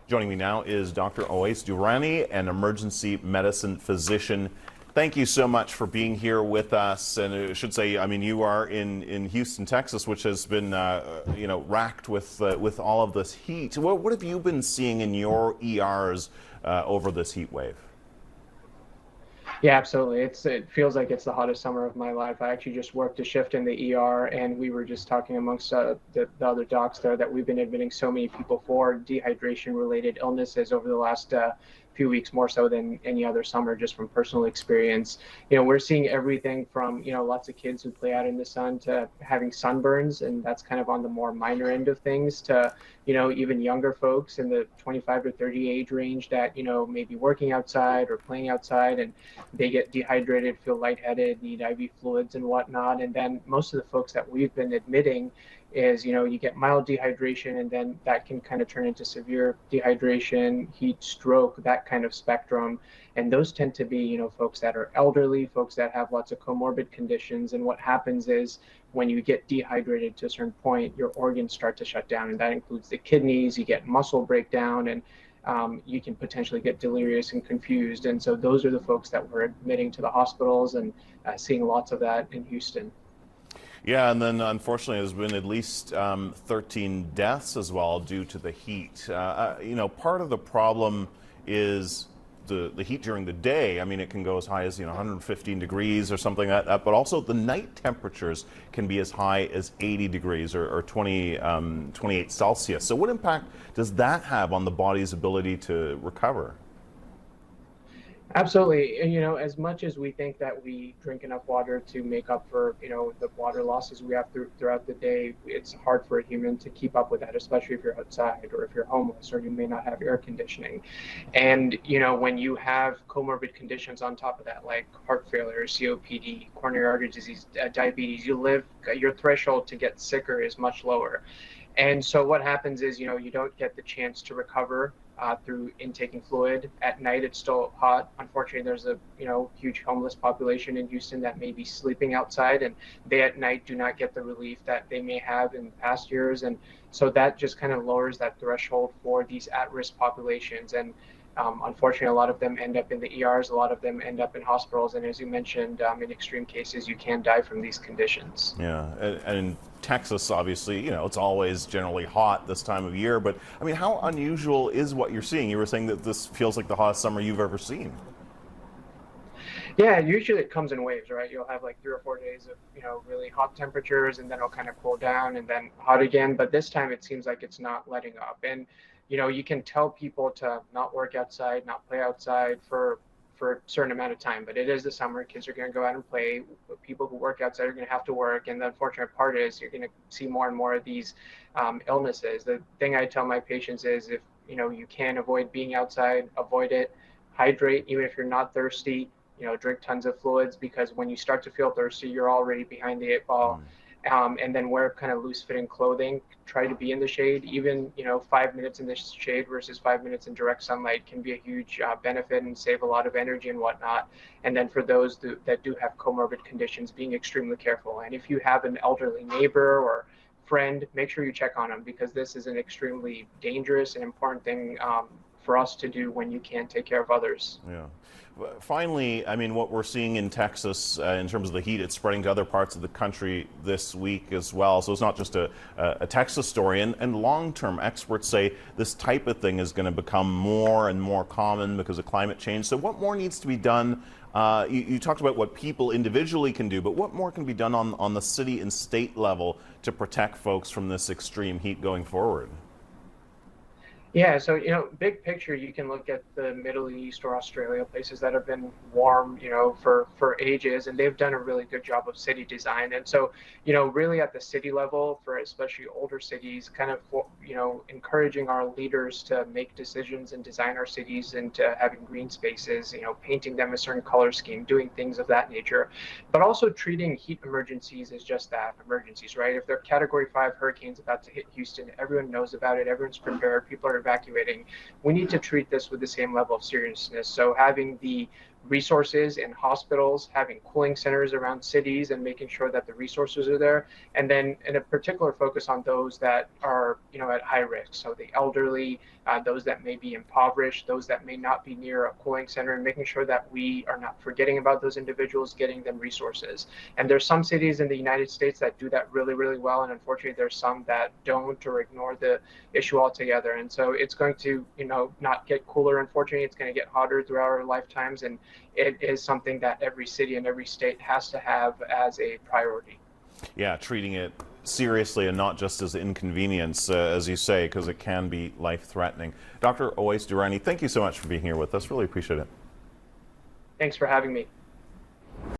Joining me now is Dr. Oais Durrani, an emergency medicine physician. Thank you so much for being here with us. And I should say, I mean, you are in Houston, Texas, which has been, racked with all of this heat. What have you been seeing in your ERs over this heat wave? Yeah, absolutely. It feels like it's the hottest summer of my life. I actually just worked a shift in the ER, and we were just talking amongst the other docs there that we've been admitting so many people for dehydration-related illnesses over the last few weeks, more so than any other summer, just from personal experience. We're seeing everything from lots of kids who play out in the sun to having sunburns, and that's kind of on the more minor end of things, to even younger folks in the 25 to 30 age range that may be working outside or playing outside, and they get dehydrated, feel lightheaded, need IV fluids and whatnot. And then most of the folks that we've been admitting is, you get mild dehydration, and then that can kind of turn into severe dehydration, heat stroke, that kind of spectrum. And those tend to be, folks that are elderly, folks that have lots of comorbid conditions. And what happens is when you get dehydrated to a certain point, your organs start to shut down, and that includes the kidneys. You get muscle breakdown, and you can potentially get delirious and confused. And so those are the folks that we're admitting to the hospitals, and seeing lots of that in Houston. Yeah, and then unfortunately, there's been at least 13 deaths as well due to the heat. Part of the problem is the heat during the day. I mean, it can go as high as 115 degrees or something like that, but also the night temperatures can be as high as 80 degrees or 28 Celsius. So what impact does that have on the body's ability to recover? Absolutely. And, as much as we think that we drink enough water to make up for, the water losses we have throughout the day, it's hard for a human to keep up with that, especially if you're outside or if you're homeless or you may not have air conditioning. And, when you have comorbid conditions on top of that, like heart failure, COPD, coronary artery disease, diabetes, your threshold to get sicker is much lower. And so what happens is, you don't get the chance to recover through intaking fluid. At night, it's still hot. Unfortunately, there's a huge homeless population in Houston that may be sleeping outside, and they at night do not get the relief that they may have in past years. And so that just kind of lowers that threshold for these at-risk populations. And unfortunately, a lot of them end up in the ERs, a lot of them end up in hospitals, and as you mentioned, in extreme cases, you can die from these conditions. Yeah, and in Texas, obviously, it's always generally hot this time of year, but I mean, how unusual is what you're seeing? You were saying that this feels like the hottest summer you've ever seen. Yeah, usually it comes in waves, right? You'll have like 3 or 4 days of, really hot temperatures, and then it'll kind of cool down and then hot again. But this time it seems like it's not letting up. And, you can tell people to not work outside, not play outside for a certain amount of time. But it is the summer. Kids are going to go out and play. People who work outside are going to have to work. And the unfortunate part is you're going to see more and more of these illnesses. The thing I tell my patients is, if, you can avoid being outside, avoid it. Hydrate, even if you're not thirsty. Drink tons of fluids, because when you start to feel thirsty, you're already behind the 8 ball. And then wear kind of loose-fitting clothing. Try to be in the shade. Even 5 minutes in the shade versus 5 minutes in direct sunlight can be a huge benefit and save a lot of energy and whatnot. And then for those that do have comorbid conditions, being extremely careful. And if you have an elderly neighbor or friend, make sure you check on them, because this is an extremely dangerous and important thing for us to do when you can't take care of others. Yeah. Finally, I mean, what we're seeing in Texas in terms of the heat, it's spreading to other parts of the country this week as well. So it's not just a Texas story. And long-term experts say this type of thing is going to become more and more common because of climate change. So what more needs to be done? You talked about what people individually can do, but what more can be done on the city and state level to protect folks from this extreme heat going forward? Yeah, so big picture, you can look at the Middle East or Australia, places that have been warm, for ages, and they've done a really good job of city design. And so, really at the city level, for especially older cities, kind of, encouraging our leaders to make decisions and design our cities into having green spaces, painting them a certain color scheme, doing things of that nature, but also treating heat emergencies as just that, emergencies, right? If they're Category 5 hurricanes about to hit Houston, everyone knows about it, everyone's prepared, people are evacuating. We need to treat this with the same level of seriousness. So having the resources in hospitals, having cooling centers around cities and making sure that the resources are there. And then in a particular focus on those that are, at high risk. So the elderly, those that may be impoverished, those that may not be near a cooling center, and making sure that we are not forgetting about those individuals, getting them resources. And there's some cities in the United States that do that really, really well. And unfortunately, there's some that don't or ignore the issue altogether. And so it's going to, not get cooler. Unfortunately, it's going to get hotter throughout our lifetimes. And it is something that every city and every state has to have as a priority. Yeah, treating it seriously and not just as inconvenience, as you say, because it can be life-threatening. Dr. Owais Durrani, thank you so much for being here with us. Really appreciate it. Thanks for having me.